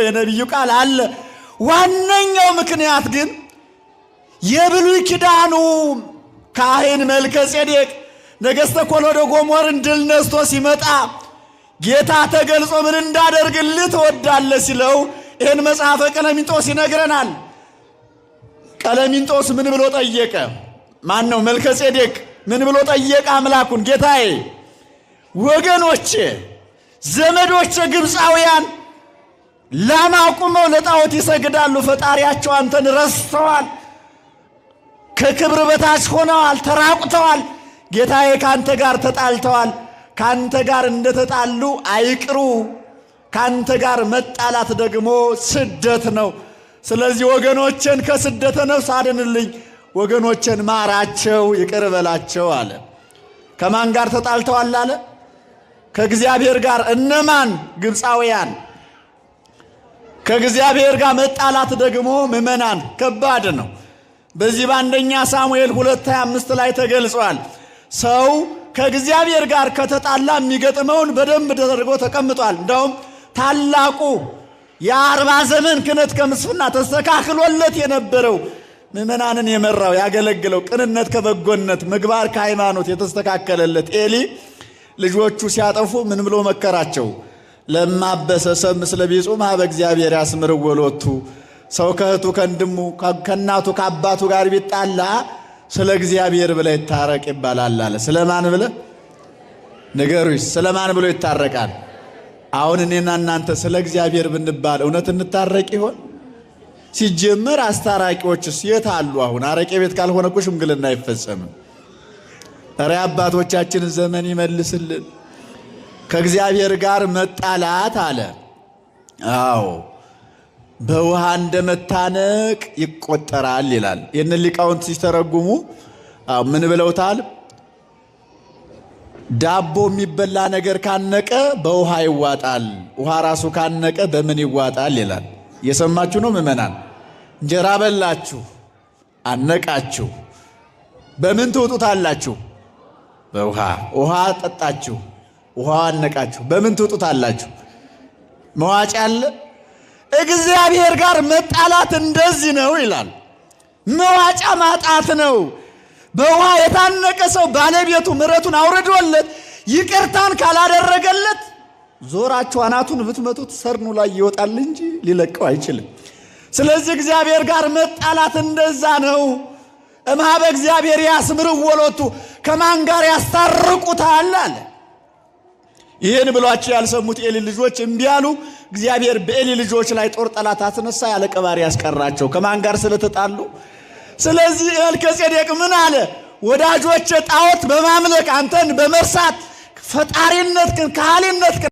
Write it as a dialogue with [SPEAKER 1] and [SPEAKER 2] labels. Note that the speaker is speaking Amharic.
[SPEAKER 1] የነቢዩ ቃል አለ። ዋነኛው ምክንያት ግን የብሉይ ኪዳኑ ካህን መልከ ጼዴቅ ነገሥተ ኮሎዶ ጎሞርን ድል ነስቶ ሲመጣ ጌታ ተገልጾ ምን እንዳደርግልህ ትወዳለህ ሲለው ይህን መጽሐፈ ቀለሚንጦስ ይነግረናል። ቀለሚንጦስ ምን ብሎ ጠየቀ? ማን ነው? መልከ ጼዴቅ ምን ብሎ ጠየቀ አምላኩን? ጌታዬ ወገኖቼ ዘመዶቼ ግብፃውያን ላም አቁመው ለጣዖት ይሰግዳሉ። ፈጣሪያቸው አንተን ረስተዋል፣ ከክብር በታች ሆነዋል፣ ተራቁተዋል። ጌታዬ ካንተ ጋር ተጣልተዋል። ካንተ ጋር እንደተጣሉ አይቅሩ። ካንተ ጋር መጣላት ደግሞ ስደት ነው። ስለዚህ ወገኖችን ከስደተ ነፍስ አድንልኝ፣ ወገኖችን ማራቸው፣ ይቅር በላቸው አለ። ከማን ጋር ተጣልተዋል አለ? ከእግዚአብሔር ጋር። እነማን? ግብፃውያን። ከእግዚአብሔር ጋር መጣላት ደግሞ ምዕመናን ከባድ ነው። በዚህ በአንደኛ ሳሙኤል 2:25 ላይ ተገልጿል። ሰው ከእግዚአብሔር ጋር ከተጣላ የሚገጥመውን በደንብ ተደርጎ ተቀምጧል። እንደውም ታላቁ የ40 ዘመን ክህነት ከምስፍና ተስተካክሎለት የነበረው ምዕመናንን የመራው ያገለግለው ቅንነት ከበጎነት ምግባር ከሃይማኖት የተስተካከለለት ኤሊ ልጆቹ ሲያጠፉ ምን ብሎ መከራቸው? ለማበሰ ሰብ ምስለ ቢጹ ማበ እግዚአብሔር ያስምርዎ ሎቱ። ሰው ከእህቱ ከወንድሙ ከእናቱ ከአባቱ ጋር ቢጣላ ስለ እግዚአብሔር ብለ ይታረቅ ይባላል አለ። ስለማን ብለ ንገሩኝ? ስለማን ብሎ ይታረቃል? አሁን እኔና እናንተ ስለ እግዚአብሔር ብንባል እውነት እንታረቅ ይሆን? ሲጀመር አስታራቂዎችስ የት አሉ? አሁን አረቄ ቤት ካልሆነ እኮ ሽምግልና አይፈጸምም። ኧረ አባቶቻችንን ዘመን ይመልስልን። ከእግዚአብሔር ጋር መጣላት አለ። አዎ በውሃ እንደመታነቅ ይቆጠራል ይላል። ይህን ሊቃውንት ሲተረጉሙ ምን ብለውታል? ዳቦ የሚበላ ነገር ካነቀ በውሃ ይዋጣል፣ ውሃ ራሱ ካነቀ በምን ይዋጣል ይላል። እየሰማችሁ ነው ምዕመናን? እንጀራ በላችሁ አነቃችሁ፣ በምን ትውጡታላችሁ? በውሃ። ውሃ ጠጣችሁ፣ ውሃ አነቃችሁ፣ በምን ትውጡታላችሁ? መዋጫ አለ። እግዚአብሔር ጋር መጣላት እንደዚህ ነው ይላል። መዋጫ ማጣት ነው። በውሃ የታነቀ ሰው ባለቤቱ ምሕረቱን አውርዶለት ይቅርታን ካላደረገለት ዞራችሁ አናቱን ብትመቱት ሰርኑ ላይ ይወጣል እንጂ ሊለቀው አይችልም። ስለዚህ እግዚአብሔር ጋር መጣላት እንደዛ ነው። እምኀበ እግዚአብሔር ያስምርዎ ሎቱ፣ ከማን ጋር ያስታርቁታል አለ። ይህን ብሏቸው ያልሰሙት ኤሊ ልጆች እምቢ አሉ። እግዚአብሔር በኤሊ ልጆች ላይ ጦር ጠላት አስነሳ፣ ያለ ቀባሪ ያስቀራቸው ከማን ጋር ስለተጣሉ። ስለዚህ መልከ ጼዴቅ ምን አለ? ወዳጆች ጣዖት በማምለክ አንተን በመርሳት ፈጣሪነትህን ካህሊነትህን